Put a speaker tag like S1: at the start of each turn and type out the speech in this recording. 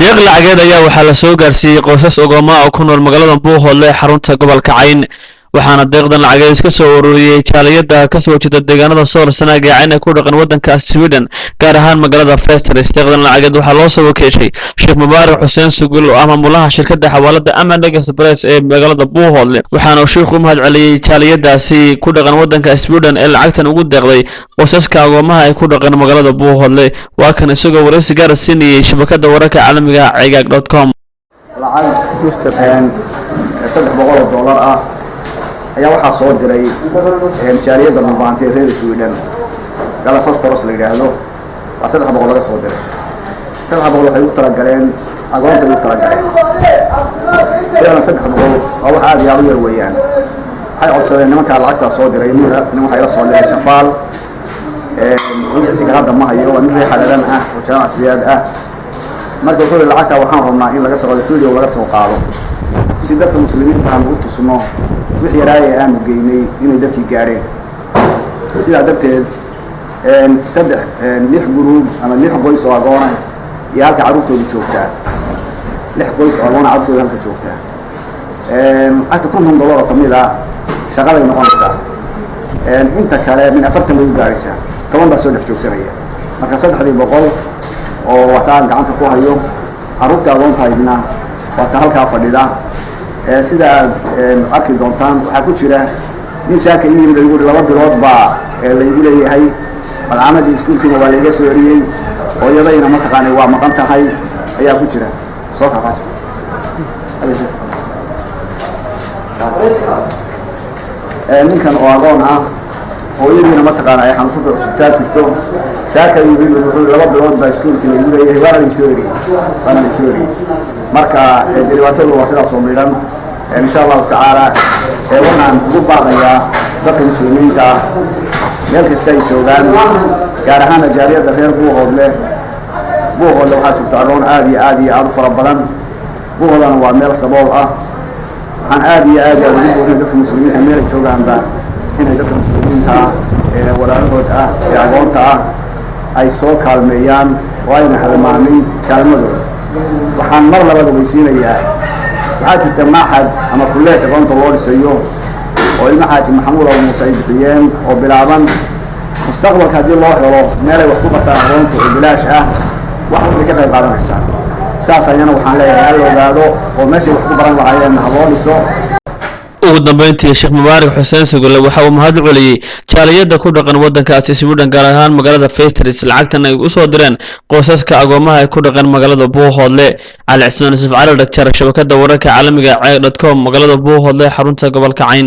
S1: deeq lacageed ayaa waxaa la soo gaarsiiyey qoysas ogooma oo ku nool magaalada Buuhoodle xarunta gobolka Cayn waxaana deeqdan lacageed iska soo ururiyay jaaliyada ka soo jeeda deegaanada Sool Sanaag ee Cayn ku dhaqan wadanka Sweden gaar ahaan magaalada Festris deeqdan lacageed waxaa loo soo wakiishay Sheekh Mubaarak Xuseen Sugul oo maamulaha shirkadda xawaalada Amana Express ee magaalada Buuhoodle waxaana uu sheekhu mahad celiyay jaaliyadaasi ku dhaqan wadanka Sweden ee lacagtan ugu deeqday qoysaska ogoomaha ay ku dhaqan magaalada Buuhoodle waa kan isagoo wareysi gaar siinayay shabakada wararka caalamiga cigag.com
S2: lacag $300 ah ayaa waxaa soo diray jaaliyada Mulbaantay reer Sweden gala Fostros la yiraahdo waa $300 laga soo diray $300 waxay u talagaleen agoonta u talagaleen fiican $300 oo waxa aad u yar weeyaan waxay codsadeen nimanka lacagta soo diray nimanka ay soo diray Jafaal wixii hadda ma hayo waa nin xalalan ah oo jaamac siyaad ah marka kullu lacagta waxaan rabnaa in laga soo qaado video laga soo qaado si dadka muslimiinta aan u tusno wixii raayay aan geynay inay dadkii gaareen sida darteed lix group ama lix qoys oo agoon ah iyo halka carruurtooda joogtaa lix qoys oo agoon carruurtooda halka joogtaa hata $50 oo kamid ah shaqada ay noqonaysaa inta kale min 40 lagu gaaraysaa 10 baa soo dhex joogsanaya marka 300 oo wataan gacanta ku hayo carruurta agoontaydna waa halka fadhida sida arki doontaan waxa ku jira nin saaka yimid oo laba bilood baa la igu leeyahay malcamada iskuulkiina waa laga soo eriyay hooyadayna ma taqaanay waa maqan tahay ayaa ku jira soo kaas ninkan oo agoon ah hooyadiina ma taqaanay xanuunsada cusubtaa jirto saaka yimid laba bilood baa iskuulkiina igu leeyahay waa la soo eriyay marka dhibaatada waa sidaas oo midhan إن شاء الله تعالى وانا نقبض يا ضد المسلمين تا ملك استيت شوغان كارهانا جارية غير بوهودله waxaa jirta aroon aad u fara badan buuhoodana waa meel sabool ah waxaan aad ugu buuxin dadka muslimiinta meel joogaanba inay dadka muslimiinta ee walaalahood ah ee agoonta ah ay soo kaalmeeyaan oo ayna halmaamin kaalmadooda waxaan mar labada weysiinayaa waxaa jirta maaxad ama kulleej aqoonta loo dhisayo oo ilma xaaji maxamuud oo muuse ay bixiyeen oo bilaaban mustaqbalka haddii loo helo meel ay wax ku bartaan aqoonta oo bilaash ah wax walba ka qayb qaadanaysaa saas ayana waxaan leeyahay hal ogaado oo meeshay wax ku baran lahaayeen ha loo dhiso
S1: ugu dambeyntii Sheekh Mubaarak Xuseen Sugul waxa uu mahad celiyay jaaliyada ku dhaqan wadanka Sweden gaar ahaan magaalada Festris lacagtan ay u soo direen qoysaska agoomaha ay ku dhaqan magaalada Buuhoodle Cali Cismaan Yusuf Cali Dhagjar shabakada wararka caalamiga cigag.com magaalada Buuhoodle xarunta gobolka Cayn